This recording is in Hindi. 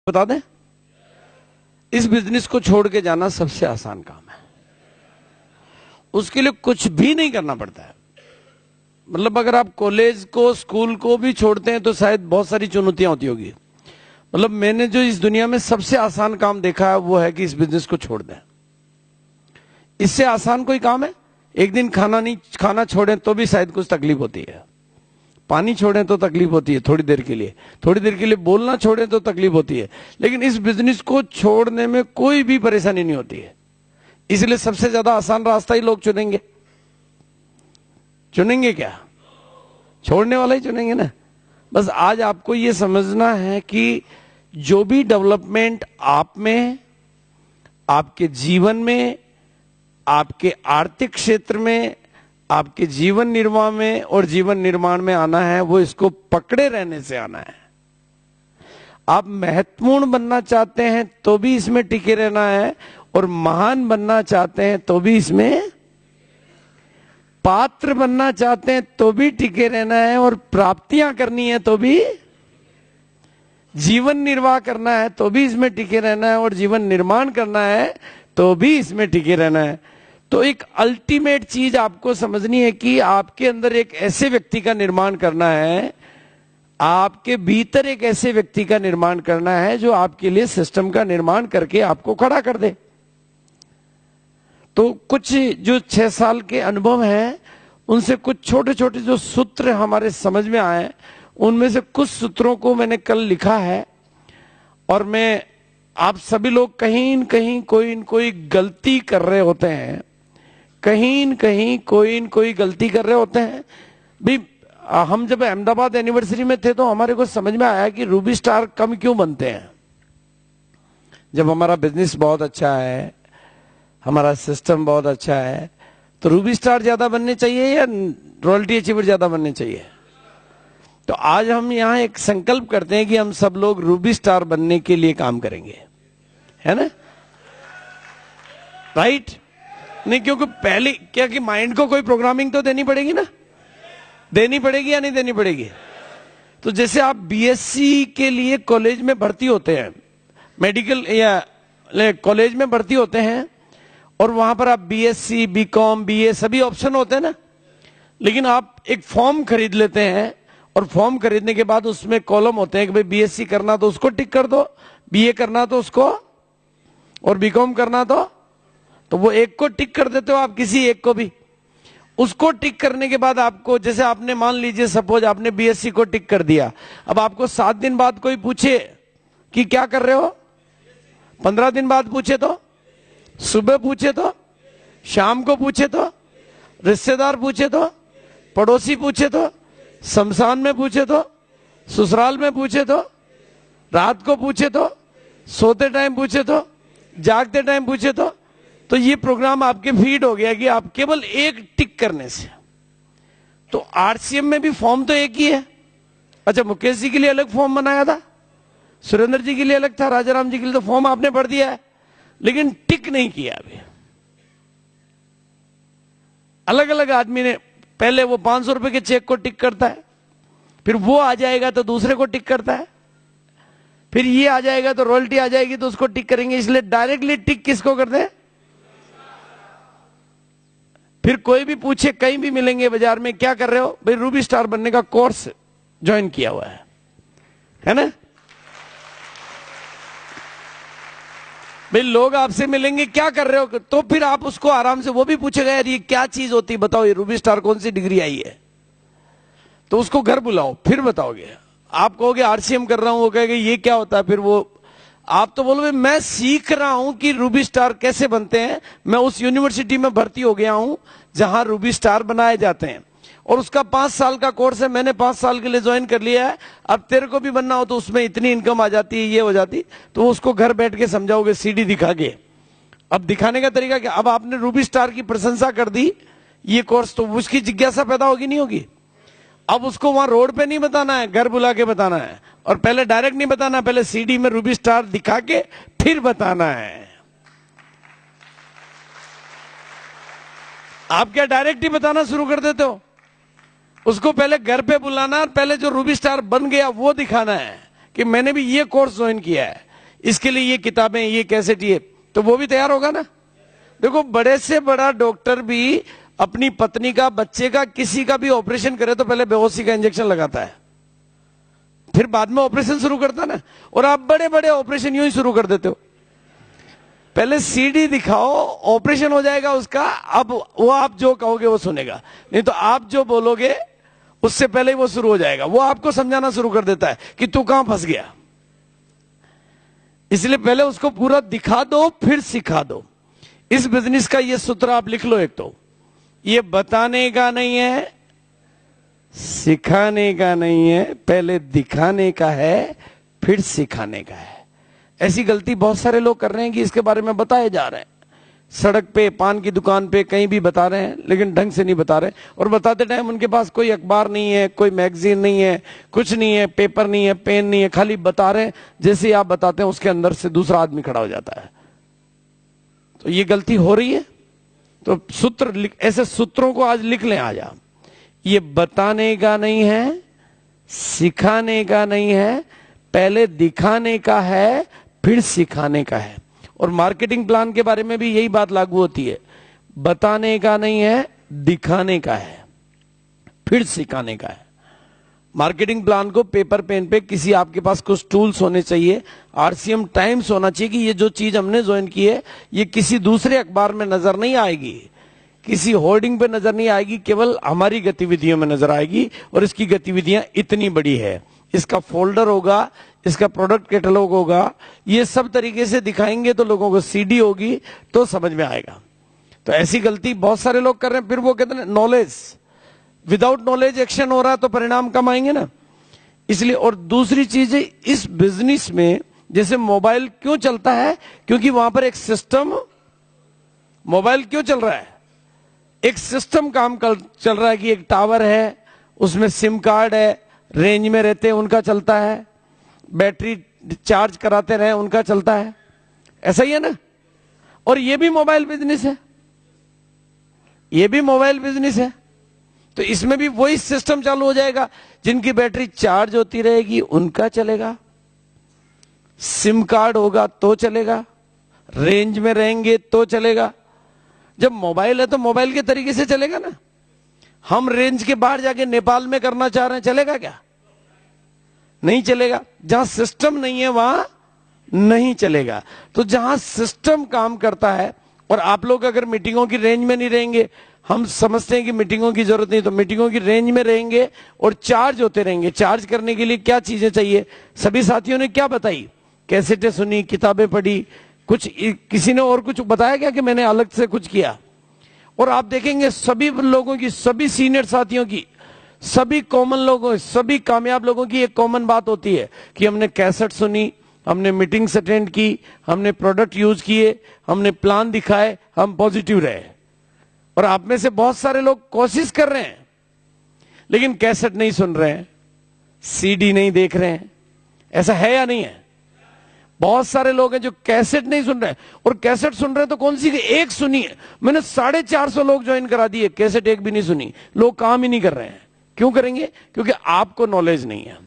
बता दें, इस बिजनेस को छोड़ के जाना सबसे आसान काम है। उसके लिए कुछ भी नहीं करना पड़ता है। मतलब अगर आप कॉलेज को, स्कूल को भी छोड़ते हैं तो शायद बहुत सारी चुनौतियां होती होगी। मतलब मैंने जो इस दुनिया में सबसे आसान काम देखा है वो है कि इस बिजनेस को छोड़ दें। इससे आसान कोई काम है? एक दिन खाना छोड़ें तो भी शायद कुछ तकलीफ होती है, पानी छोड़ें तो तकलीफ होती है थोड़ी देर के लिए बोलना छोड़ें तो तकलीफ होती है, लेकिन इस बिजनेस को छोड़ने में कोई भी परेशानी नहीं होती है। इसलिए सबसे ज्यादा आसान रास्ता ही लोग चुनेंगे। चुनेंगे क्या? छोड़ने वाला ही चुनेंगे ना। बस आज आपको यह समझना है कि जो भी डेवलपमेंट आप में, आपके जीवन में, आपके आर्थिक क्षेत्र में, आपके जीवन निर्वाह में और जीवन निर्माण में आना है, वो इसको पकड़े रहने से आना है। आप महत्वपूर्ण बनना चाहते हैं तो भी इसमें टिके रहना है, और महान बनना चाहते हैं तो भी इसमें, पात्र बनना चाहते हैं तो भी टिके रहना है, और प्राप्तियां करनी है तो भी, जीवन निर्वाह करना है तो भी इसमें टिके रहना है, और जीवन निर्माण करना है तो भी इसमें टिके रहना है। तो एक अल्टीमेट चीज आपको समझनी है कि आपके अंदर एक ऐसे व्यक्ति का निर्माण करना है, आपके भीतर एक ऐसे व्यक्ति का निर्माण करना है जो आपके लिए सिस्टम का निर्माण करके आपको खड़ा कर दे। तो कुछ जो 6 साल के अनुभव हैं, उनसे कुछ छोटे छोटे जो सूत्र हमारे समझ में आए, उनमें से कुछ सूत्रों को मैंने कल लिखा है। और मैं, आप सभी लोग कहीं न कहीं कोई न कोई गलती कर रहे होते हैं, कहीं न कहीं कोई न कोई गलती कर रहे होते हैं भी। हम जब अहमदाबाद एनिवर्सरी में थे तो हमारे को समझ में आया कि रूबी स्टार कम क्यों बनते हैं। जब हमारा बिजनेस बहुत अच्छा है, हमारा सिस्टम बहुत अच्छा है, तो रूबी स्टार ज्यादा बनने चाहिए या रॉयल्टी अचीवर ज्यादा बनने चाहिए? तो आज हम यहां एक संकल्प करते हैं कि हम सब लोग रूबी स्टार बनने के लिए काम करेंगे, है ना? राइट? नहीं, क्योंकि पहले क्या कि माइंड को कोई प्रोग्रामिंग तो देनी पड़ेगी ना, देनी पड़ेगी या नहीं देनी पड़ेगी? तो जैसे आप बीएससी के लिए कॉलेज में भर्ती होते हैं, मेडिकल या कॉलेज में भर्ती होते हैं, और वहां पर आप बीएससी, बीकॉम, बीए सभी ऑप्शन होते हैं ना। लेकिन आप एक फॉर्म खरीद लेते हैं, और फॉर्म खरीदने के बाद उसमें कॉलम होते हैं कि भाई बीएससी करना तो उसको टिक कर दो, बीए करना तो उसको, और बीकॉम करना तो वो एक को टिक कर देते हो आप, किसी एक को भी। उसको टिक करने के बाद आपको, जैसे आपने मान लीजिए सपोज आपने बीएससी को टिक कर दिया, अब आपको 7 दिन बाद कोई पूछे कि क्या कर रहे हो, 15 दिन बाद पूछे तो, सुबह पूछे तो, शाम को पूछे तो, रिश्तेदार पूछे तो, पड़ोसी पूछे तो, शमशान में पूछे तो, ससुराल में पूछे तो, रात को पूछे तो, सोते टाइम पूछे तो, जागते टाइम पूछे तो ये प्रोग्राम आपके फीड हो गया कि आप केवल एक टिक करने से। तो आरसीएम में भी फॉर्म तो एक ही है। अच्छा, मुकेश जी के लिए अलग फॉर्म बनाया था, सुरेंद्र जी के लिए अलग था, राजाराम जी के लिए तो फॉर्म आपने भर दिया है, लेकिन टिक नहीं किया अभी। अलग अलग आदमी ने, पहले वो 500 रुपए के चेक को टिक करता है, फिर वो आ जाएगा तो दूसरे को टिक करता है, फिर ये आ जाएगा तो रॉयल्टी आ जाएगी तो उसको टिक करेंगे। इसलिए डायरेक्टली टिक किसको करते हैं? फिर कोई भी पूछे, कहीं भी मिलेंगे बाजार में, क्या कर रहे हो भाई? रूबी स्टार बनने का कोर्स ज्वाइन किया हुआ है ना? भाई लोग आपसे मिलेंगे, क्या कर रहे हो, तो फिर आप उसको आराम से, वो भी पूछेगा यार ये क्या चीज होती है, बताओ ये रूबी स्टार कौन सी डिग्री आई है, तो उसको घर बुलाओ, फिर बताओगे। आप कहोगे आरसीएम कर रहा हूं, वो कहेगा ये क्या होता है, फिर वो, आप तो बोलोगे मैं सीख रहा हूं कि रूबी स्टार कैसे बनते हैं, मैं उस यूनिवर्सिटी में भर्ती हो गया हूं जहां रूबी स्टार बनाए जाते हैं, और उसका 5 साल का कोर्स है, मैंने 5 साल के लिए ज्वाइन कर लिया है। अब तेरे को भी बनना हो तो उसमें इतनी इनकम आ जाती है, ये हो जाती, तो उसको घर बैठ के समझाओगे सीडी दिखा के। अब दिखाने का तरीका क्या? अब आपने रूबी स्टार की प्रशंसा कर दी ये कोर्स, तो उसकी जिज्ञासा पैदा होगी नहीं होगी? अब उसको वहां रोड पे नहीं बताना है, घर बुला के बताना है, और पहले डायरेक्ट नहीं बताना, पहले सीडी में रूबी स्टार दिखा के फिर बताना है। आप क्या डायरेक्ट ही बताना शुरू कर देते हो? उसको पहले घर पे बुलाना, और पहले जो रूबी स्टार बन गया वो दिखाना है कि मैंने भी ये कोर्स ज्वाइन किया है। इसके लिए ये किताबें, ये कैसेट, ये, तो वो भी तैयार होगा ना। देखो बड़े से बड़ा डॉक्टर भी अपनी पत्नी का, बच्चे का, किसी का भी ऑपरेशन करे तो पहले बेहोशी का इंजेक्शन लगाता है, फिर बाद में ऑपरेशन शुरू करता है ना। और आप बड़े बड़े ऑपरेशन यूं ही शुरू कर देते हो, पहले सीडी दिखाओ, ऑपरेशन हो जाएगा उसका, अब वो आप जो कहोगे वो सुनेगा, नहीं तो आप जो बोलोगे उससे पहले ही वो शुरू हो जाएगा। वो आपको समझाना शुरू कर देता है कि तू कहां फंस गया। इसलिए पहले उसको पूरा दिखा दो, फिर सिखा दो। इस बिजनेस का ये सूत्र आप लिख लो एक तो, ये बताने का नहीं है, सिखाने का नहीं है, पहले दिखाने का है, फिर सिखाने का है। ऐसी गलती बहुत सारे लोग कर रहे हैं कि इसके बारे में बताए जा रहे हैं, सड़क पे, पान की दुकान पे, कहीं भी बता रहे हैं, लेकिन ढंग से नहीं बता रहे। और बताते टाइम उनके पास कोई अखबार नहीं है, कोई मैगजीन नहीं है, कुछ नहीं है, पेपर नहीं है, पेन नहीं है, खाली बता रहे हैं। जैसे ही आप बताते हैं उसके अंदर से दूसरा आदमी खड़ा हो जाता है। तो ये गलती हो रही है। तो सूत्र, ऐसे सूत्रों को आज लिख लें। आज आप, ये बताने का नहीं है, सिखाने का नहीं है, पहले दिखाने का है, फिर सिखाने का है। और मार्केटिंग प्लान के बारे में भी यही बात लागू होती है, बताने का नहीं है, दिखाने का है, फिर सिखाने का है। मार्केटिंग प्लान को पेपर पेन पे, किसी आपके पास कुछ टूल्स होने चाहिए, आरसीएम टाइम्स होना चाहिए कि ये जो चीज हमने ज्वाइन की है ये किसी दूसरे अखबार में नजर नहीं आएगी, किसी होर्डिंग पे नजर नहीं आएगी, केवल हमारी गतिविधियों में नजर आएगी। और इसकी गतिविधियां इतनी बड़ी है, इसका फोल्डर होगा, इसका प्रोडक्ट कैटलॉग होगा, ये सब तरीके से दिखाएंगे तो लोगों को सीडी होगी तो समझ में आएगा। तो ऐसी गलती बहुत सारे लोग कर रहे हैं। फिर वो कहते हैं नॉलेज, विदाउट नॉलेज एक्शन हो रहा है तो परिणाम कम आएंगे ना। इसलिए, और दूसरी चीज है इस बिजनेस में, जैसे मोबाइल क्यों चलता है, क्योंकि वहां पर एक सिस्टम, मोबाइल क्यों चल रहा है, एक सिस्टम काम चल रहा है कि एक टावर है, उसमें सिम कार्ड है, रेंज में रहते हैं उनका चलता है, बैटरी चार्ज कराते रहे उनका चलता है, ऐसा ही है ना। और ये भी मोबाइल बिजनेस है, ये भी मोबाइल बिजनेस है। तो इसमें भी वही सिस्टम चालू हो जाएगा, जिनकी बैटरी चार्ज होती रहेगी उनका चलेगा, सिम कार्ड होगा तो चलेगा, रेंज में रहेंगे तो चलेगा। जब मोबाइल है तो मोबाइल के तरीके से चलेगा ना। हम रेंज के बाहर जाके नेपाल में करना चाह रहे हैं, चलेगा क्या? नहीं चलेगा। जहां सिस्टम नहीं है वहां नहीं चलेगा। तो जहां सिस्टम काम करता है, और आप लोग अगर मीटिंगों की रेंज में नहीं रहेंगे, हम समझते हैं कि मीटिंगों की जरूरत नहीं, तो मीटिंगों की रेंज में रहेंगे और चार्ज होते रहेंगे। चार्ज करने के लिए क्या चीजें चाहिए, सभी साथियों ने क्या बताई, कैसेटें सुनी, किताबें पढ़ी, कुछ किसी ने और कुछ बताया क्या कि मैंने अलग से कुछ किया? और आप देखेंगे सभी लोगों की, सभी सीनियर साथियों की, सभी कॉमन लोगों, सभी कामयाब लोगों की एक कॉमन बात होती है कि हमने कैसेट सुनी, हमने मीटिंग्स अटेंड की, हमने प्रोडक्ट यूज किए, हमने प्लान दिखाए, हम पॉजिटिव रहे। और आप में से बहुत सारे लोग कोशिश कर रहे हैं लेकिन कैसेट नहीं सुन रहे हैं, सीडी नहीं देख रहे हैं। ऐसा है या नहीं है? बहुत सारे लोग हैं जो कैसेट नहीं सुन रहे हैं, और कैसेट सुन रहे हैं तो कौन सी, एक सुनी है। मैंने 450 लोग ज्वाइन करा दिए, कैसेट एक भी नहीं सुनी। लोग काम ही नहीं कर रहे हैं। क्यों करेंगे? क्योंकि आपको नॉलेज नहीं है।